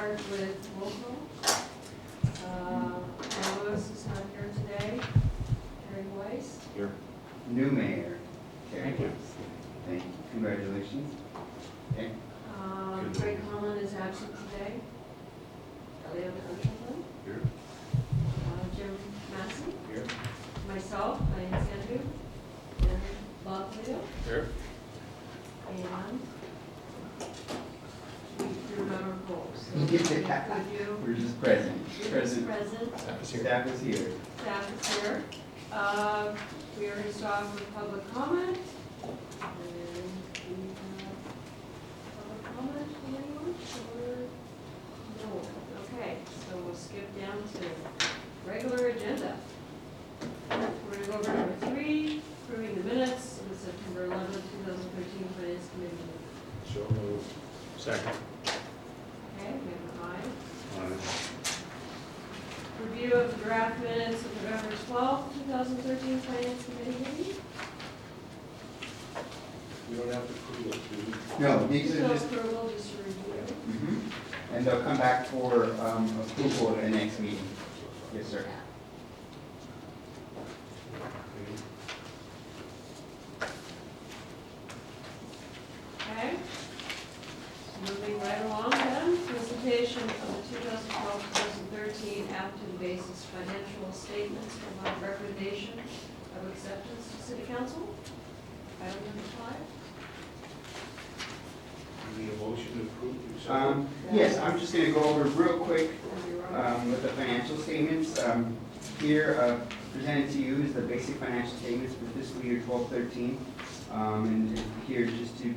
start with roll call. Lewis is not here today. Terry Weiss. Here. New mayor. Thank you. Thank you. Congratulations. Okay. Craig Conlon is absent today. Leo Conlon. Here. Jim Massey. Here. Myself, Diane Sandu. And Bob Leo. Here. And we do not on roll. So We're just present. Present. Staff is here. Staff is here. We already started with public comment. And we have public comment from anyone? Or no? Okay, so we'll skip down to regular agenda. We're going to go over number 3, approving the minutes of the September 11, 2013 Finance Committee meeting. So moved. Second. Okay, we have an aye. Aye. Review of the draft minutes of November 12, 2013 Finance Committee meeting. We don't have to prove it, do we? No, these are No just, approval, just a review. and they'll come back for approval at the next meeting. Yes, sir. Okay. Moving right along then, presentation of the 2012-2013 Atherton basis financial statements from our recommendation of acceptance to City Council. Item number 5. We need a motion to approve the acceptance? Yes, I'm just going to go over real quick And you're on. with the financial statements. Here, presented to you is the basic financial statements for fiscal year 12-13. And here just to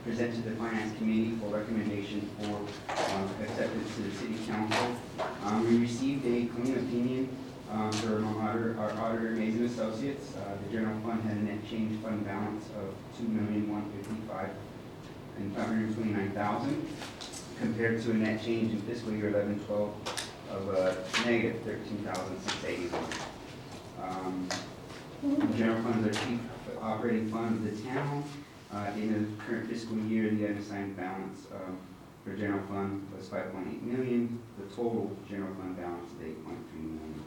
present to the Finance Committee for recommendation for acceptance to the City Council. We received a clean opinion from our auditor, Mays and Associates. The general fund had a net change fund balance of $2,155,529 compared to a net change in fiscal year 11-12 of negative $13,681. The general fund is our chief operating fund of the town. In the current fiscal year, the unassigned balance for general fund was $5.8 million. The total general fund balance is $8.3 million.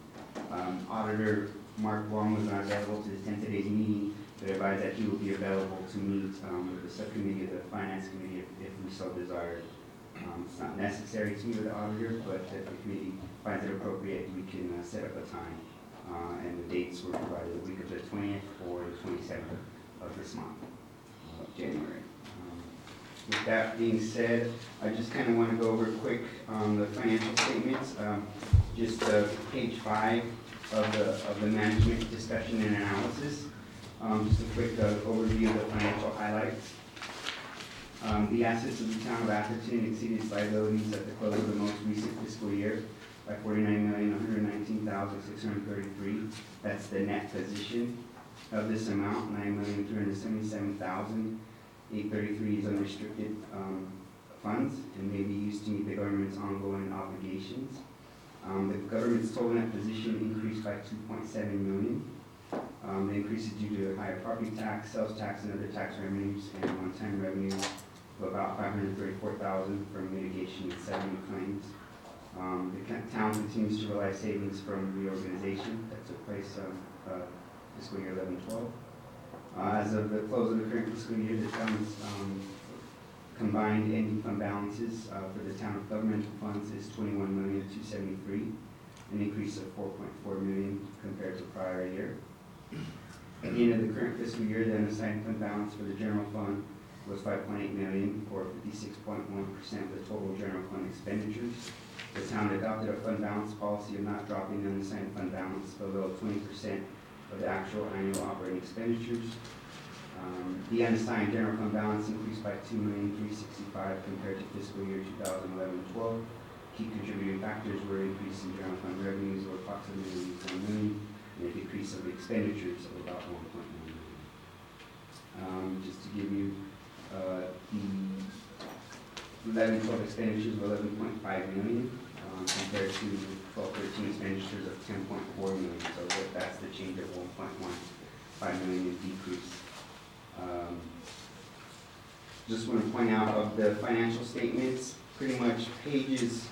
Auditor Mark Wong was not available to attend today's meeting, but advised that he will be available to meet with the subcommittee of the Finance Committee if we so desire. It's not necessary to meet with the auditor, but if the committee finds it appropriate, we can set up a time. And the dates were provided the week of the 20th or the 27th of this month, of January. With that being said, I just kind of want to go over quick the financial statements. Just page 5 of the management discussion and analysis. Just a quick overview of the financial highlights. The assets of the town of Atherton exceeded its liabilities at the close of the most recent fiscal year by $49,119,633. That's the net position of this amount. $9,377,833 is unrestricted funds and may be used to meet the government's ongoing obligations. The government's total net position increased by $2.7 million. The increase is due to higher property tax, sales tax, and other tax revenues, and one-time revenue of about $534,000 from mitigation and settlement claims. The town continues to realize savings from reorganization that took place fiscal year 11-12. As of the close of the current fiscal year, the town's combined ending fund balances for the town of governmental funds is $21,273,000, an increase of $4.4 million compared to prior year. At the end of the current fiscal year, the unassigned fund balance for the general fund was $5.8 million, or 56.1% of the total general fund expenditures. The town adopted a fund balance policy of not dropping the unassigned fund balance below 20% of the actual annual operating expenditures. The unassigned general fund balance increased by $2,365,000 compared to fiscal year 2011-12. Key contributing factors were an increase in general fund revenues of approximately $1 million and a decrease of expenditures of about $1.1 million. Just to give you the 11-12 expenditures of $11.5 million compared to 12-13 expenditures of $10.4 million. So that's the change of $1.15 million decrease. Just want to point out of the financial statements, pretty much pages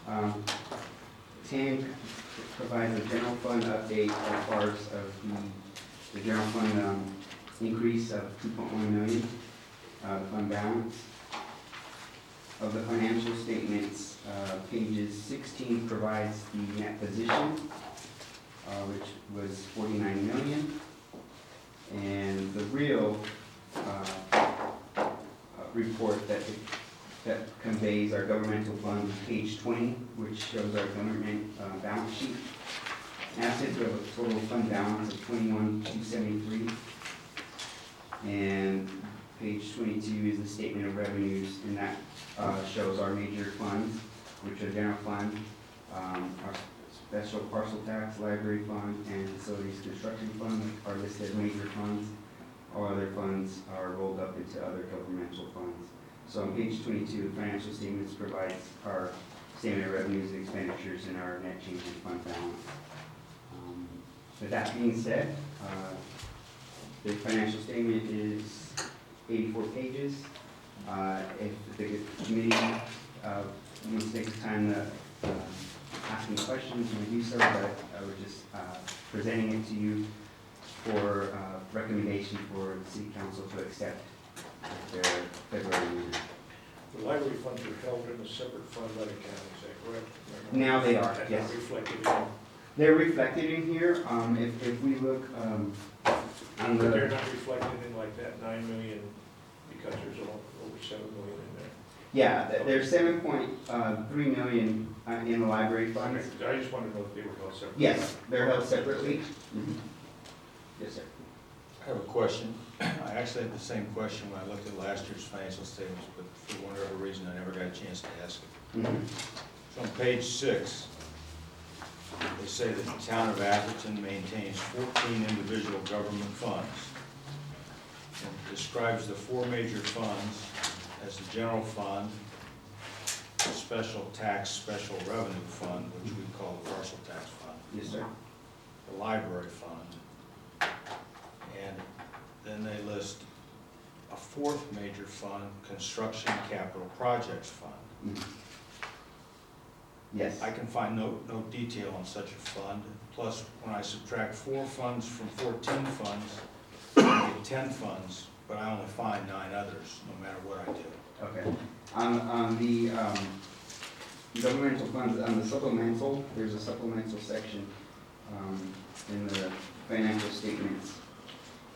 10 provides a general fund update as far as of the general fund increase of 2.1 million, fund balance. Of the financial statements, pages 16 provides the net position, which was 49 million. And the real report that conveys our governmental funds, page 20, which shows our government balance sheet. Assets, we have a total fund balance of 21,273. And page 22 is the statement of revenues, and that shows our major funds, which are general fund, our special parcel tax, library fund, and facilities construction fund are listed as major funds. All other funds are rolled up into other governmental funds. So on page 22, the financial statements provides our statement of revenues and expenditures and our net change in fund balance. With that being said, the financial statement is 84 pages. If the committee wants to take the time to ask any questions, we do so, but I was just presenting it to you for recommendation for the City Council to accept at their February meeting. The library funds are held in a separate fund by the county, is that correct? Now they are, And yes. not reflected in, They're reflected in here. If we look on but they're the, not reflected in like that 9 million because there's over 7 million in there. yeah, there's 7.3 million in the library funds. I just wanted to know if they were held separately. Yes, they're held separately. Yes, sir. I have a question. I actually had the same question when I looked at last year's financial statements, but for one or other reason, I never got a chance to ask it. So on page 6, they say that the town of Atherton maintains 14 individual government funds. And it describes the 4 major funds as the general fund, the special tax, special revenue fund, which we call the parcel tax fund, Yes, sir. the library fund, and then they list a 4th major fund, construction capital projects fund. Yes. I can find no detail on such a fund. Plus, when I subtract 4 funds from 14 funds, I get 10 funds, but I only find 9 others, no matter what I do. Okay. On the governmental funds, on the supplemental, there's a supplemental section in the financial statements,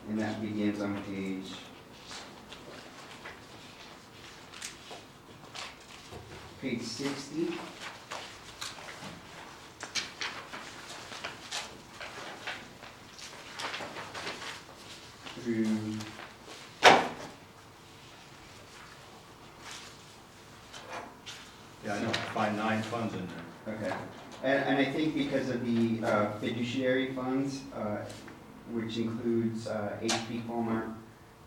and that begins on page 60. Through Yeah, I know, I find 9 funds in there. okay, and I think because of the fiduciary funds, which includes HP Palmer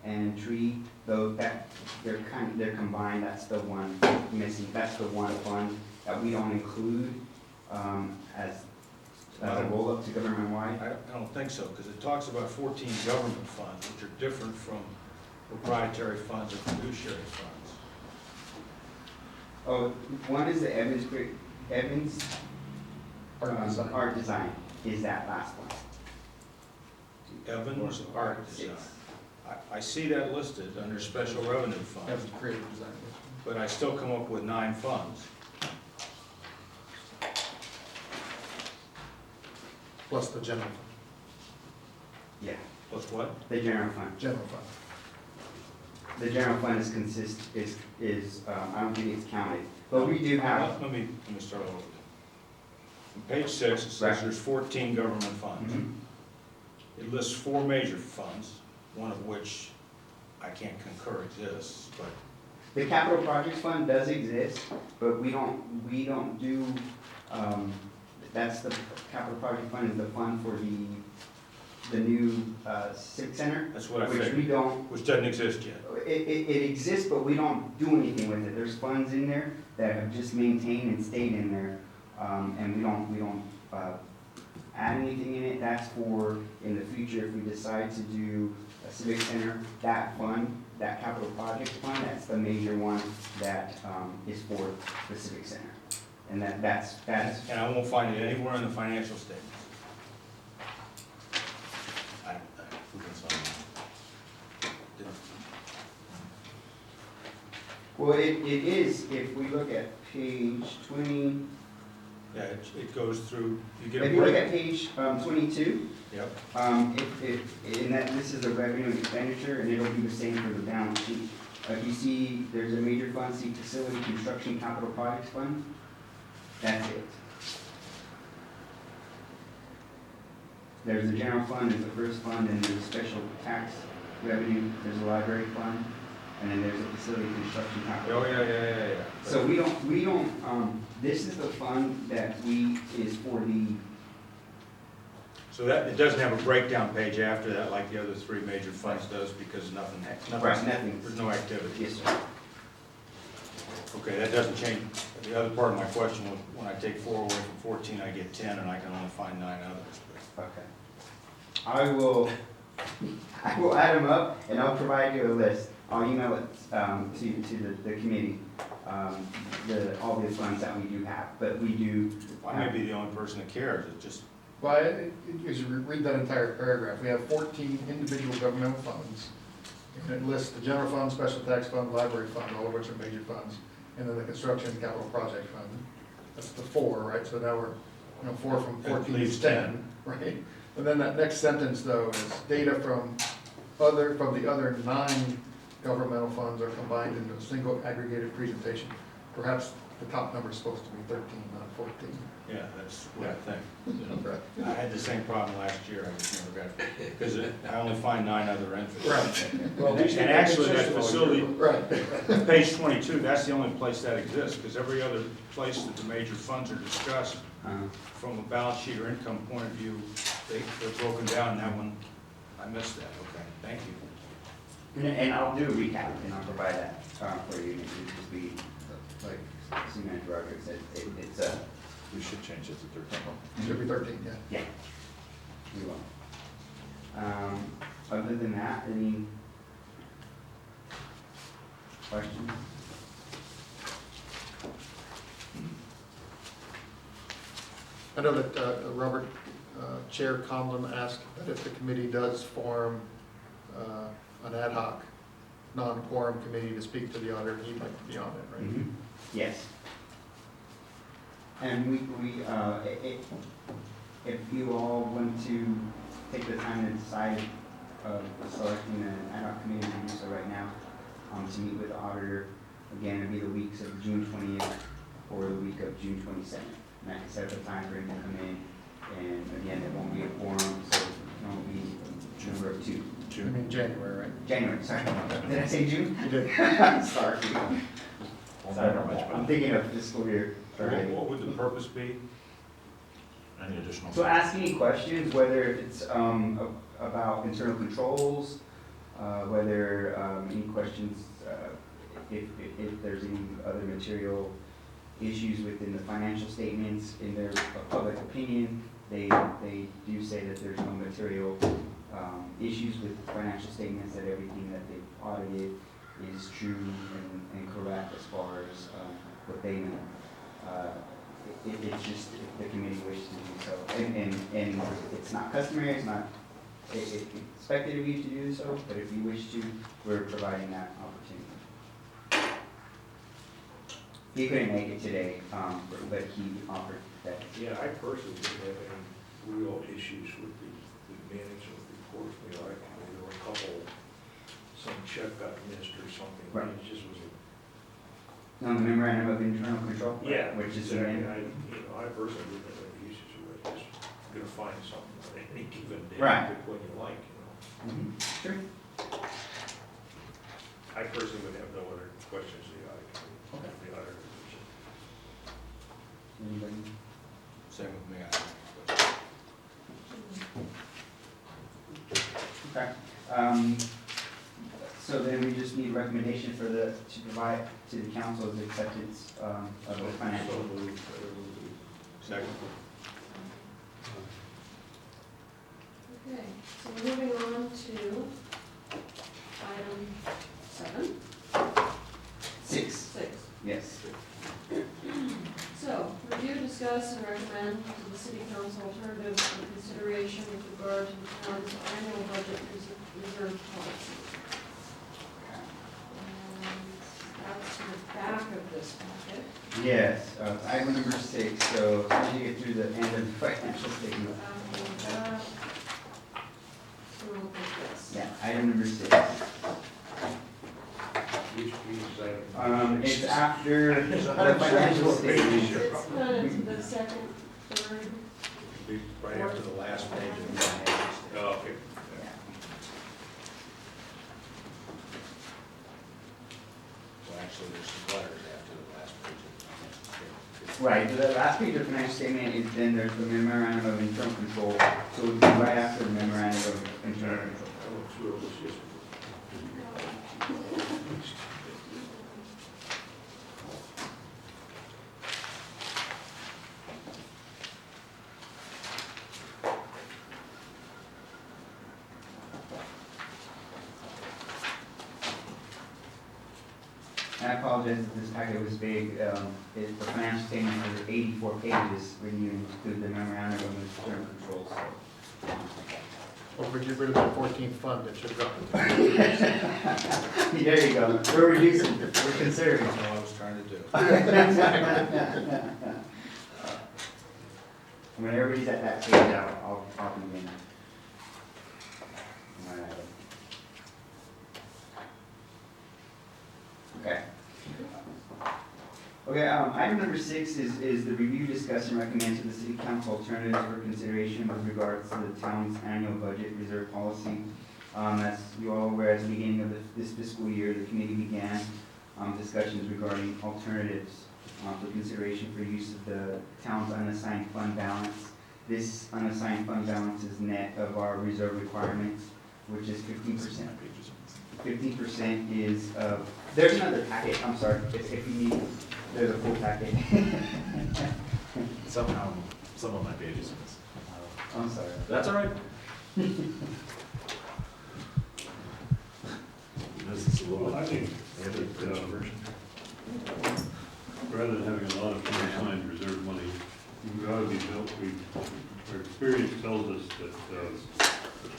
and Tree, though that they're combined. That's the one missing. That's the one fund that we don't include as a roll up to government wide. I don't think so, because it talks about 14 government funds, which are different from proprietary funds or fiduciary funds. Oh, one is the Evans art design is that last one. Evans Art Design. I see that listed under special revenue funds, That's creative design. but I still come up with 9 funds. Plus the general fund. Yeah, Plus what? the general fund. General fund. The general fund is I don't think it's counted, but we do have. Let me start over. On page 6, it says Right. there's 14 government funds. Mhm. It lists 4 major funds, one of which I can't concur exists, but The capital projects fund does exist, but we don't do, that's the capital project fund is the fund for the new civic center. that's what I Which we figured, don't, which doesn't exist yet. it exists, but we don't do anything with it. There's funds in there that have just maintained and stayed in there, and we don't add anything in it. That's for, in the future, if we decide to do a civic center, that fund, that capital project fund, that's the major one that is for the civic center. And that's, And I won't find it anywhere in the financial statements. Who can find it? well, it is, if we look at page 20, Yeah, it goes through, you get if a you look break. at page 22, Yep, in that, this is the revenue and expenditure, and it'll be the same for the balance sheet. If you see, there's a major fund, see facility construction capital projects fund, that's it. There's the general fund, there's the first fund, and there's special tax revenue, there's a library fund, and then there's a facility construction capital. oh, yeah. So we don't, this is the fund that is for the, So that, it doesn't have a breakdown page after that like the other three major funds does because nothing, right, nothing. there's no activity. Yes, sir. Okay, that doesn't change, the other part of my question was, when I take 4 away from 14, I get 10, and I can only find 9 others. Okay. I will add them up, and I'll provide you a list. I'll email it to the committee, all the funds that we do have, but we do. I may be the only person that cares, it's just, Well, as you read that entire paragraph, we have 14 individual governmental funds. And it lists the general fund, special tax fund, library fund, all of which are major funds. And then the construction and capital project fund. That's the 4, right? So now we're, 4 from That 14 leaves is 10, right? And then that next sentence though is data from the other 9 governmental funds are combined into a single aggregated presentation. Perhaps the top number is supposed to be 13, not 14. yeah, that's what I think. Right. I had the same problem last year, I just never got it, because I only find 9 other entries. Well, And actually, that facility, Right. page 22, that's the only place that exists, because every other place that the major funds are discussed, from a balance sheet or income point of view, they're broken down, that one, I missed that, okay, thank you. And I'll do a recap, and I'll provide that for you. It should just be, like Superintendent Rodriguez said, it's a, We should change it to 13. Should be 13, yeah. yeah, we will. Other than that, any questions? I know that Robert, Chair Conlon asked that if the committee does form an ad hoc, non-quorum committee to speak to the auditor, he'd like to be on it, right? Mhm. Yes. And if you all want to take the time to decide selecting an ad hoc committee, to do so right now, to meet with the auditor, again, it'd be the weeks of June 20th or the week of June 27th. And I can set up a time for him to come in, and again, it won't be a quorum, so it won't be number of 2. I mean, January, right? January, sorry. Did I say June? You did. Sorry. Sorry, I'm thinking of fiscal year. What would the purpose be? Any additional? So ask any questions, whether it's about internal controls, whether any questions, if there's any other material issues within the financial statements, in their public opinion, they do say that there's no material issues with financial statements, that everything that they've audited is true and correct as far as what they know. It's just if the committee wishes to do so. And it's not customary, it's not expected of you to do so, but if you wish to, we're providing that opportunity. He couldn't make it today, but he offered that. Yeah, I personally didn't have any real issues with the management reports. There were a couple, some check got missed or something. Right. It just was On the memorandum of internal control? Yeah, Which is exactly. again, I personally didn't have any issues with it. Just gonna find something on any given day. Right. Pick one you like, you know. Sure. I personally would have no other questions of the audit committee. The auditor. Anybody? Same with me, I have no question. Okay. So then we just need recommendation to provide to the council's acceptance of the financial. So moved. Second. Okay, so we're moving on to item 7, 6, 6. yes. So, Review, discuss, and recommend to the city council alternatives for consideration with regard to the town's annual budget reserve policy. And that's in the back of this packet. Yes, item number 6, so as you get through the end of the financial statement. So we'll look at this. Yeah, item number 6. Which page is that? It's after the It's 100% financial what page is statement. it? It's kind of the second, third. Right after the last page of the financial statement. Oh, okay. So actually, there's some letters after the last page of the financial statement. Right, the last page of the financial statement is then there's the memorandum of internal control, so it would be right after the memorandum of internal control. I went through all this yesterday. And I apologize if this packet was big, the financial statement is 84 pages when you include the memorandum of internal control, so. Don't forget rid of that 14th fund that should have gone to. There you go, we're reducing, we're considering. That's all I was trying to do. When everybody's at that page, I'll begin. All right. Okay. Okay, item number 6 is the review, discuss, and recommend to the city council alternatives for consideration with regards to the town's annual budget reserve policy. As you all aware, at the beginning of this fiscal year, the committee began discussions regarding alternatives for consideration for use of the town's unassigned fund balance. This unassigned fund balance is net of our reserve requirements, which is 15%. 15% is, there's another packet, I'm sorry, if you need, there's a full packet. Somehow, some of my pages in this. I'm sorry. That's all right. This is a little. Well, I think Yeah, the British version. rather than having a lot of unassigned reserve money, we ought to be built, our experience tells us that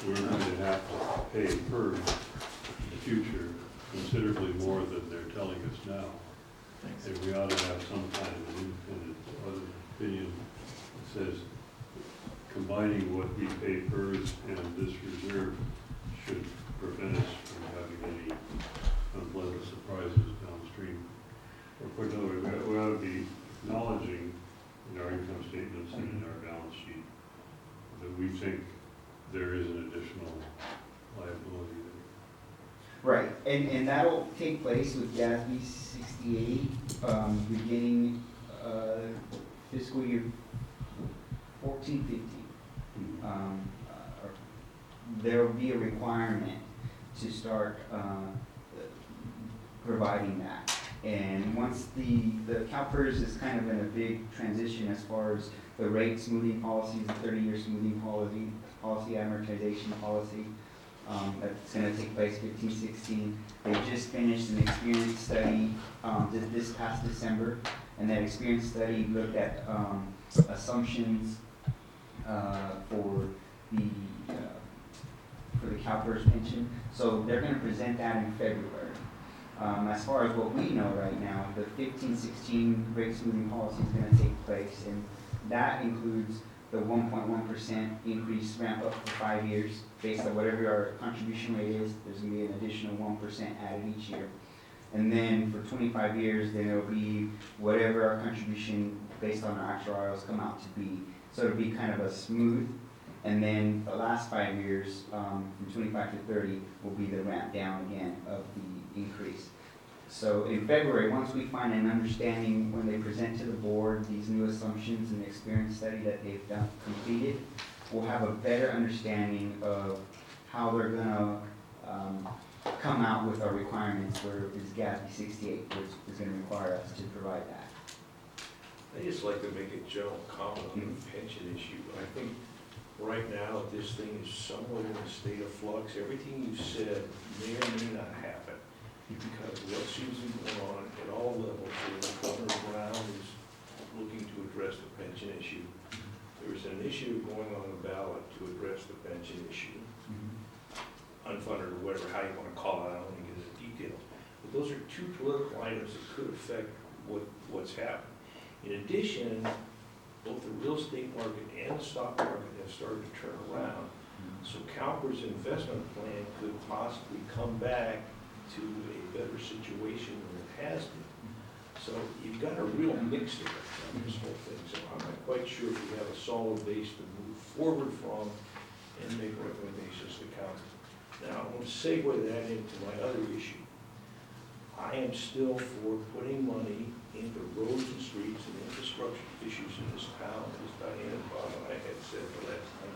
we're going to have to pay PERS in the future considerably more than they're telling us now. Thanks. And we ought to have some kind of an independent other opinion that says combining what we pay PERS and this reserve should prevent us from having any unpleasant surprises downstream. Or put another way, we ought to be acknowledging in our income statements and in our balance sheet that we think there is an additional liability there. Right, and that'll take place with GASB 68, beginning fiscal year 14-15. There will be a requirement to start providing that. And once the CalPERS is kind of in a big transition as far as the rate smoothing policies, the 30-year smoothing policy amortization policy, that's going to take place 15-16. They just finished an experience study this past December, and that experience study looked at assumptions for the CalPERS pension. So they're going to present that in February. As far as what we know right now, the 15-16 rate smoothing policy is going to take place, and that includes the 1.1% increase ramp up for 5 years. Based on whatever our contribution rate is, there's going to be an additional 1% added each year. And then for 25 years, then it'll be whatever our contribution based on our actuarials come out to be. So it'll be kind of a smooth. And then the last 5 years, from 25 to 30, will be the ramp down again of the increase. So in February, once we find an understanding when they present to the board these new assumptions and the experience study that they've completed, we'll have a better understanding of how they're gonna come out with our requirements for this GASB 68, which is gonna require us to provide that. I just like to make a general comment on the pension issue. I think right now, this thing is somewhat in a state of flux. Everything you said may or may not happen, because what seems to be going on at all levels, where Governor Brown is looking to address to address the pension issue, Mhm. unfunded or whatever, how you wanna call it, I don't wanna get into details. But those are two political items that could affect what's happened. In addition, both the real estate market and the stock market have started to turn around. So CalPERS investment plan could possibly come back to a better situation than it has been. So you've got a real mix there on this whole thing. So I'm not quite sure if we have a solid base to move forward from and make recommendations to council. Now, I want to segue that into my other issue. I am still for putting money into roads and streets and infrastructure issues in this town, as Diane and Bob and I had said the last time.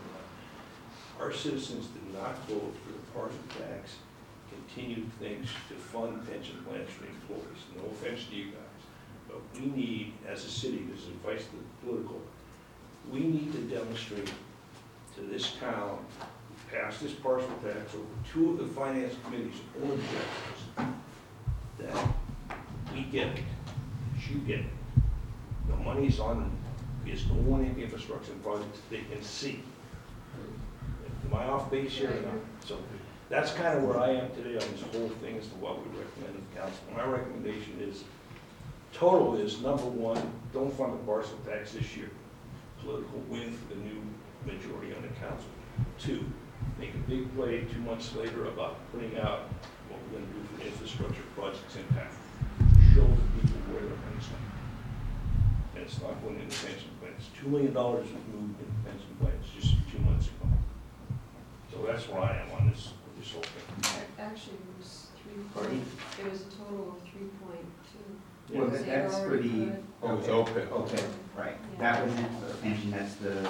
Our citizens did not vote for the partial tax, continued things to fund pension plans for employees. No offense to you guys, but we need, as a city, this is advice to the political, we need to demonstrate to this town, who passed this partial tax over two of the finance committee's own objectives, that we get it, that you get it. The money's is going into infrastructure projects they can see. Am I off base here or not? So that's kind of where I am today on this whole thing as to what we recommend to the council. My recommendation is, total is, number one, don't fund the parcel tax this year. Political win for the new majority on the council. Two, make a big play 2 months later about putting out what we're going to do for the infrastructure projects impact. Show the people where their money's going. And it's not going into pension plans. $2 million was moved in pension plans just 2 months ago. So that's where I am on this whole thing. Actually, it was Pardon? it was a total of 3.2. Well, Because they that's for already the. put- Oh, it's OPEB. Okay, right. That wasn't the pension, that's the,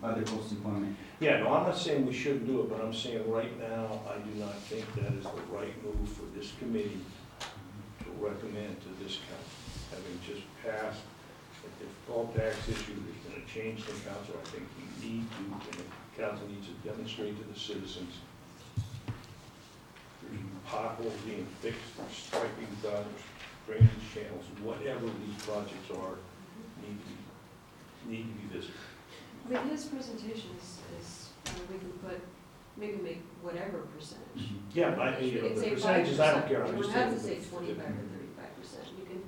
other post-employment. Yeah, no, I'm not saying we shouldn't do it, but I'm saying right now, I do not think that is the right move for this committee to recommend to this council. Having just passed a difficult tax issue, there's been a change in council, I think we need to, and the council needs to demonstrate to the citizens there's potholes being fixed, there's striping done, there's drainage channels, whatever these projects are, need to be visible. I mean, his presentation is we can put, maybe make whatever percentage. Yeah, but You the can say percentages, I don't 5%. care, I'm You just don't have saying. to say 25 or 35%. You can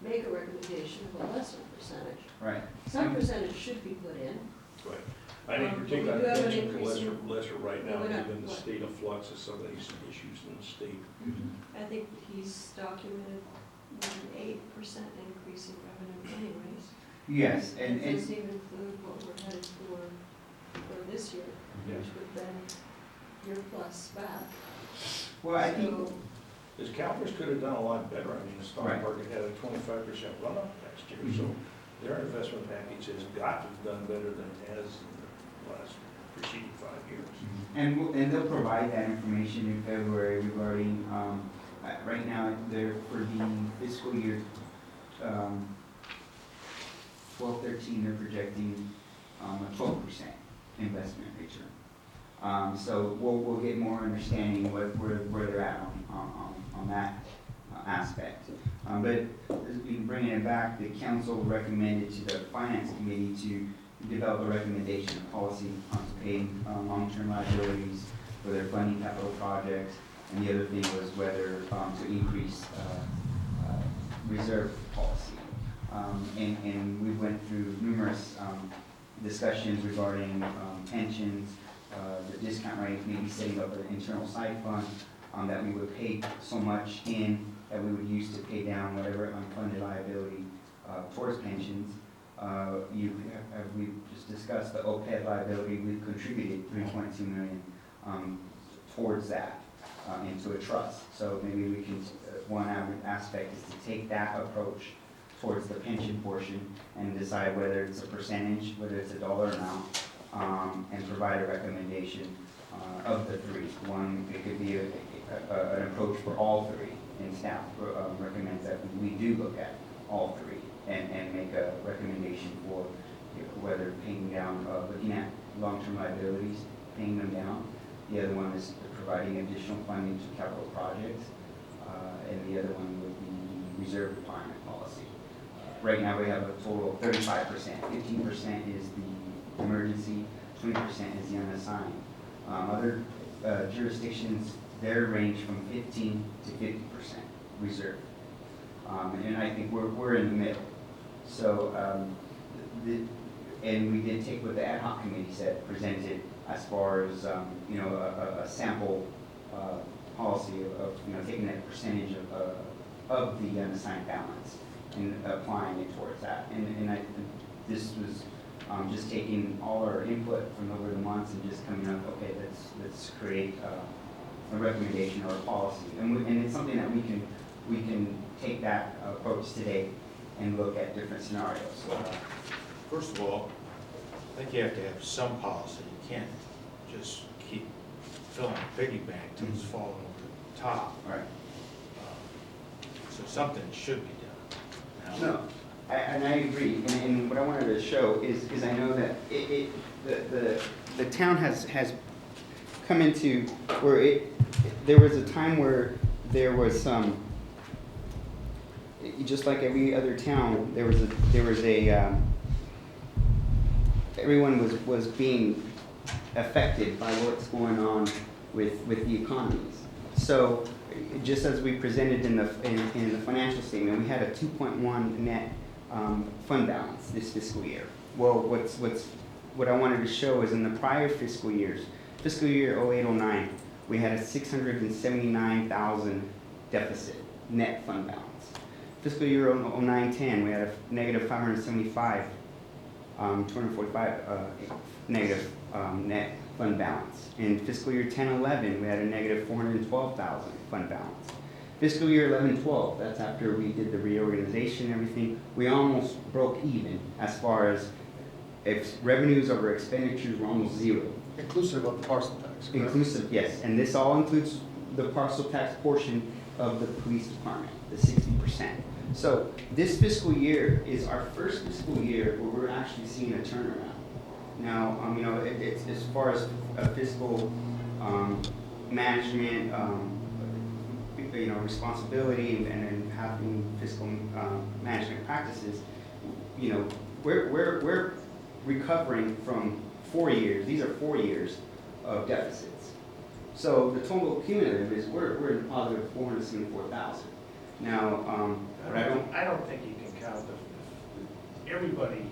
make a recommendation of a lesser percentage. Right. Some percentage should be put in. Right. I think We particularly do have an attention to increase in- lesser right now, We're not- given the what? state of flux of some of these issues in the state. I think he's documented more than 8% increase in revenue anyways. Yes, and, It and, doesn't even include what we're headed for this year, Yeah. which would then year plus back. well, I think, So, Because CalPERS could have done a lot better. I mean, the stock Right. market had a 25% run-up last year, so their investment package has got to have done better than it has in the last preceding 5 years. and they'll provide that information in February regarding, right now, they're, for the fiscal year, 12-13, they're projecting, a 12% investment return. So we'll get more understanding where they're at on that aspect. But in bringing it back, the council recommended to the finance committee to develop a recommendation of policy on paying long-term liabilities for their funding capital projects. And the other thing was whether to increase reserve policy. And we went through numerous discussions regarding pensions, the discount rate, maybe setting up an internal side fund that we would pay so much in that we would use to pay down whatever unfunded liability towards pensions. We just discussed the OPEB liability, we've contributed $3.2 million towards that into a trust. So maybe we can, one aspect is to take that approach towards the pension portion and decide whether it's a percentage, whether it's a dollar amount, and provide a recommendation of the three. One, it could be an approach for all three, and staff recommends that we do look at all three and make a recommendation for whether paying down, looking at long-term liabilities, paying them down. The other one is providing additional funding to capital projects, and the other one would be reserve retirement policy. Right now, we have a total of 35%. 15% is the emergency, 20% is the unassigned. Other jurisdictions, their range from 15 to 50% reserve. And I think we're in the middle. So, and we did take what the ad hoc committee said, presented as far as, a sample policy of, taking that percentage of the unassigned balance and applying it towards that. And this was just taking all our input from over the months and just coming up, okay, let's create a recommendation or a policy. And it's something that we can take that approach today and look at different scenarios. First of all, I think you have to have some policy. You can't just keep filling a piggy bank till it's falling over the top. Right. So something should be done. Now, No, and I agree, and what I wanted to show is I know that the town has come into where there was a time where there was some, just like every other town, there was a everyone was being affected by what's going on with the economies. So just as we presented in the financial statement, we had a 2.1 net fund balance this fiscal year. Well, what I wanted to show is in the prior fiscal years, fiscal year 08-09, we had a 679,000 deficit net fund balance. Fiscal year 09-10, we had a negative 575, 245 negative net fund balance. In fiscal year 10-11, we had a negative 412,000 fund balance. Fiscal year 11-12, that's after we did the reorganization and everything, we almost broke even as far as if revenues over expenditures were almost zero. Inclusive of the parcel tax, correct? Inclusive, yes, and this all includes the parcel tax portion of the police department, the 60%. So this fiscal year is our first fiscal year where we're actually seeing a turnaround. Now, it's as far as fiscal management, responsibility and having fiscal management practices, we're recovering from 4 years. These are 4 years of deficits. So the total cumulative is we're in positive 474,000. Now, but I don't think you can count everybody,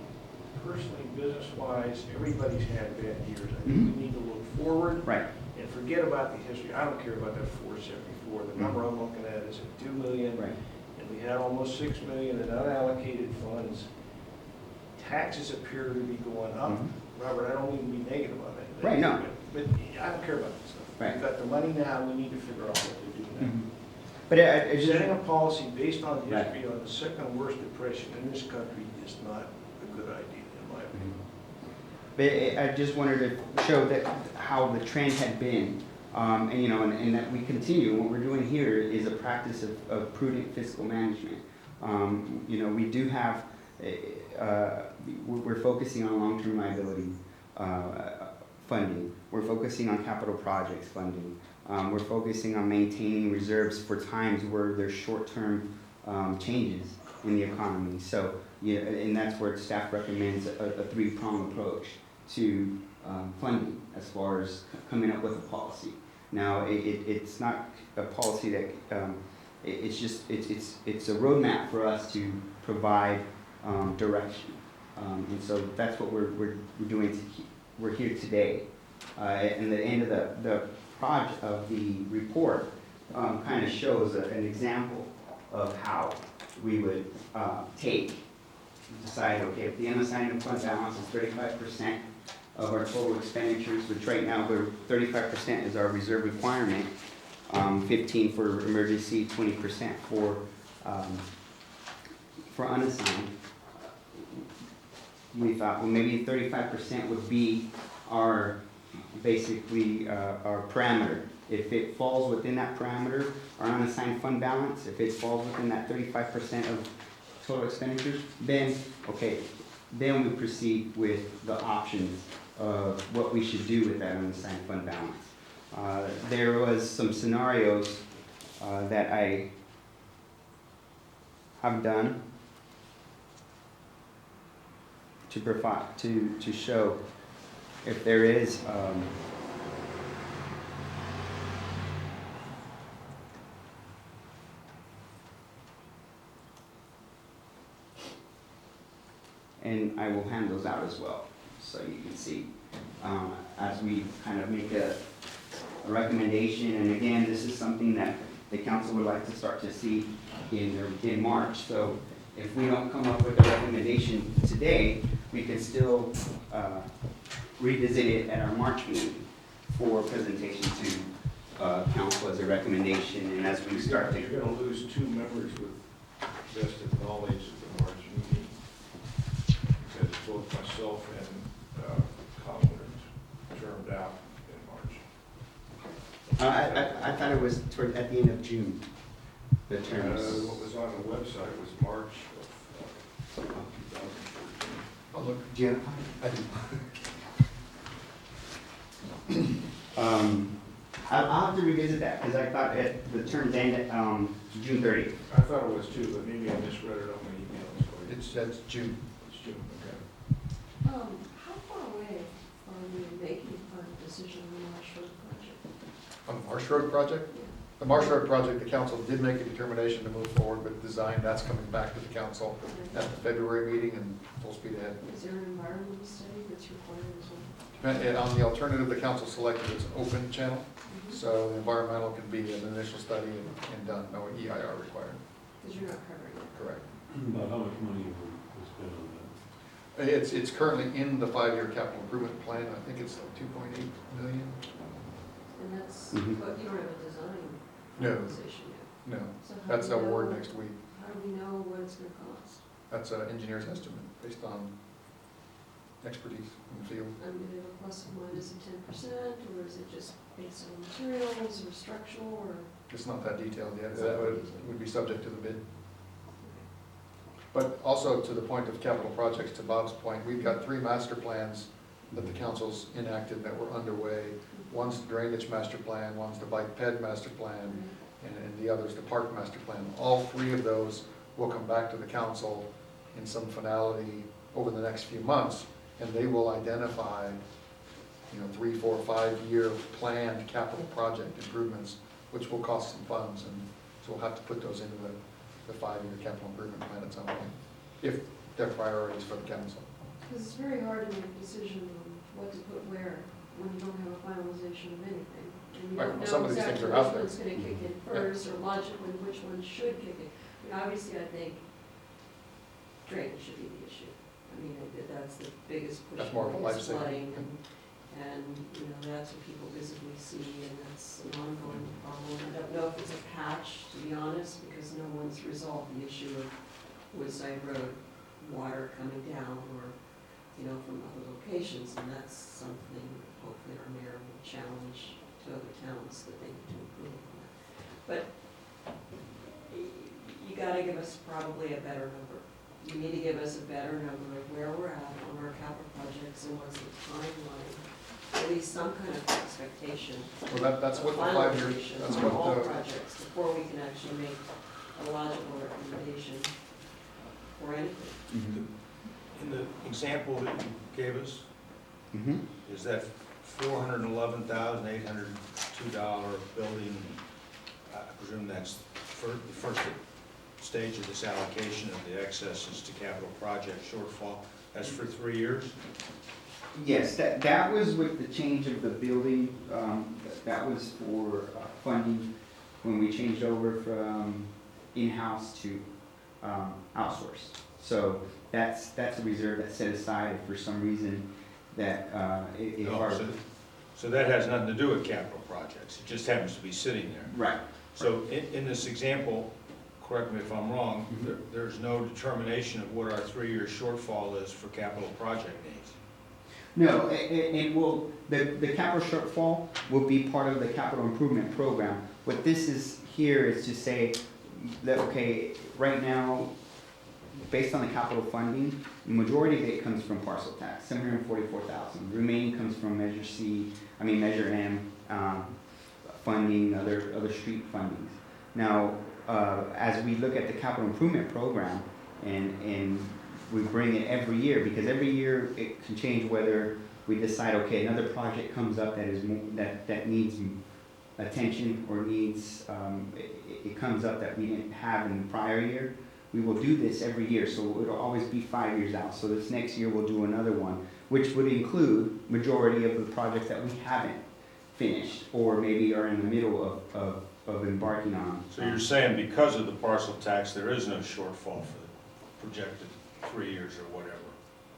personally, business-wise, everybody's had bad years. I think we need to look forward. Right. And forget about the history. I don't care about that 474. The number I'm looking at is at 2 million. Right. And we had almost 6 million in unallocated funds. Taxes appear to be going up. Robert, I don't mean to be negative on it. Right, no. But I don't care about that stuff. Right. We've got the money now, we need to figure out what to do now. But I just, Setting a policy based on history on the second worst depression in this country is not a good idea, in my opinion. but I just wanted to show that how the trend had been, and that we continue. What we're doing here is a practice of prudent fiscal management. We do have, we're focusing on long-term liability funding. We're focusing on capital projects funding. We're focusing on maintaining reserves for times where there's short-term changes in the economy. So, and that's where staff recommends a three-pronged approach to funding as far as coming up with a policy. Now, it's not a policy that it's a roadmap for us to provide direction, and so that's what we're doing. We're here today, and the end of the project of the report kind of shows an example of how we would decide, okay, if the unassigned fund balance is 35% of our total expenditures, which right now 35% is our reserve requirement, 15% for emergency, 20% for unassigned. We thought, well, maybe 35% would be our basically our parameter. If it falls within that parameter, our unassigned fund balance, if it falls within that 35% of total expenditures, then then we proceed with the options of what we should do with that unassigned fund balance. There was some scenarios that I have done to provide to show if there is, and I will hand those out as well, so you can see, as we kind of make a recommendation. And again, this is something that the council would like to start to see in March. So if we don't come up with a recommendation today, we can still revisit it at our March meeting for presentation to council as a recommendation. And as we start to, You're gonna lose 2 members with vested knowledge at the March meeting. Because both myself and Colin are termed out in March. I thought it was at the end of June, the terms. What was on the website was March of 2014. I'll look. Do you have a copy? I'll have to revisit that, because I thought the terms ended June 30th. I thought it was too, but maybe I misread it on my emails. That's June. It's June, okay. How far away are we making a decision on the Marsh Road project? On the Marsh Road project? The Marsh Road project, the council did make a determination to move forward with design. That's coming back to the council at the February meeting and full speed ahead. Is there an environmental study that's required as well? And on the alternative, the council selected its open channel, so the environmental can be an initial study and done, no EIR required. Because you're not covering it. Correct. About how much money have we spent on that? It's currently in the 5-year capital improvement plan. I think it's like 2.8 million. And that's, Mhm. but you don't have a design No. organization yet. No, So how that's do we award know- next week. How do we know what it's gonna cost? That's an engineer's estimate based on expertise in the field. I mean, do they have a plus or minus of 10%, or is it just based on materials or structural, or? It's not that detailed yet. That would be subject to the bid. But also to the point of capital projects, to Bob's point, we've got 3 master plans that the council's enacted that were underway. One's the drainage master plan, one's the bike ped master plan, and the other's the park master plan. All 3 of those will come back to the council in some finality over the next few months, and they will identify, 3, 4, 5-year planned capital project improvements, which will cost some funds, and so we'll have to put those into the 5-year capital improvement plan at some point, if they're priorities for the council. Because it's very hard to make a decision on what to put where, when you don't have a finalization of anything. And you Right, don't well, some know of these things exactly are out which there. one's gonna kick in first, or logically which one should kick in. I mean, obviously, I think drainage should be the issue. I mean, that's the biggest push. That's more of a life saving. Flooding, and, that's what people visibly see, and that's an ongoing problem. I don't know if it's a patch, to be honest, because no one's resolved the issue of Woodside Road water coming down, or, from other locations, and that's something hopefully our mayor will challenge to other towns that they need to improve on that. But you gotta give us probably a better number. You need to give us a better number of where we're at on our capital projects and what's the timeline, at least some kind of expectation. Well, that's what the 5-year, Finalization that's on all what projects before we can actually make a logical recommendation for anything. In the example that you gave us, Mhm. is that $411,802 building, I presume that's the first stage of this allocation of the excesses to capital project shortfall, that's for 3 years? Yes, that was with the change of the building, that was for funding when we changed over from in-house to outsourced. So that's a reserve that's set aside for some reason that if No, our. So that has nothing to do with capital projects, it just happens to be sitting there. Right. So in this example, correct me if I'm wrong, there's no determination of what our 3-year shortfall is for capital project needs. No, it will, the capital shortfall will be part of the capital improvement program. What this is here is to say that, okay, right now, based on the capital funding, the majority of it comes from parcel tax, 744,000. Remaining comes from Measure M, funding, other street fundings. Now, as we look at the capital improvement program, and we bring it every year, because every year it can change whether we decide, okay, another project comes up that is, that needs attention or needs, it comes up that we didn't have in the prior year, we will do this every year, so it'll always be 5 years out. So this next year, we'll do another one, which would include majority of the projects that we haven't finished, or maybe are in the middle of embarking on. So you're saying because of the parcel tax, there is no shortfall for the projected 3 years or whatever?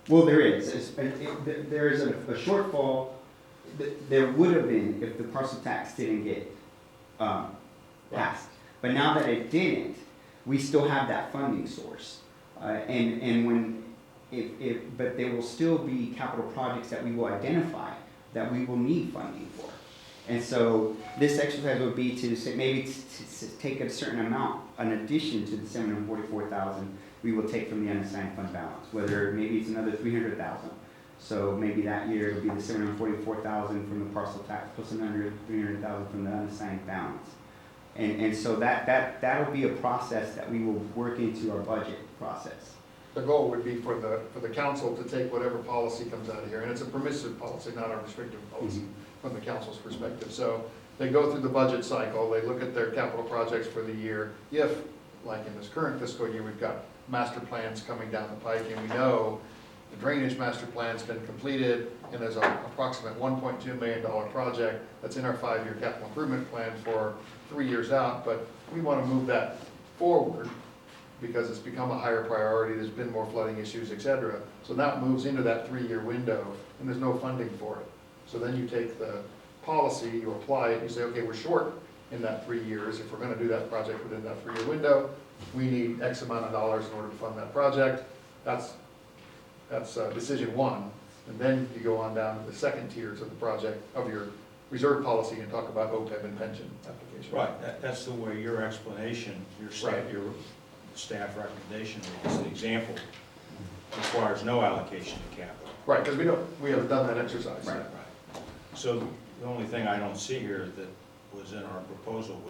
Well, there is. There is a shortfall. There would have been if the parcel tax didn't get passed. But now that it didn't, we still have that funding source. And when, but there will still be capital projects that we will identify that we will need funding for. And so this exercise would be to say, maybe to take a certain amount, in addition to the $744,000 we will take from the unassigned fund balance, whether maybe it's another $300,000. So maybe that year it would be the $744,000 from the parcel tax plus another $300,000 from the unassigned balance. And so that'll be a process that we will work into our budget process. The goal would be for the council to take whatever policy comes out of here, and it's a permissive policy, not a restrictive policy from the council's perspective. So they go through the budget cycle, they look at their capital projects for the year. If, like in this current fiscal year, we've got master plans coming down the pike, and we know the drainage master plan's been completed, and there's an approximate $1.2 million project that's in our 5-year capital improvement plan for 3 years out, but we want to move that forward because it's become a higher priority, there's been more flooding issues, et cetera. So that moves into that 3-year window, and there's no funding for it. So then you take the policy, you apply it, you say, okay, we're short in that 3 years. If we're going to do that project within that 3-year window, we need X amount of dollars in order to fund that project. That's decision one. And then you go on down to the second tiers of the project, of your reserve policy, and talk about OPEB and pension application. Right, that's the way your explanation, your staff recommendation, is the example, requires no allocation to capital. Right, because we haven't done that exercise. Right. So the only thing I don't see here that was in our proposal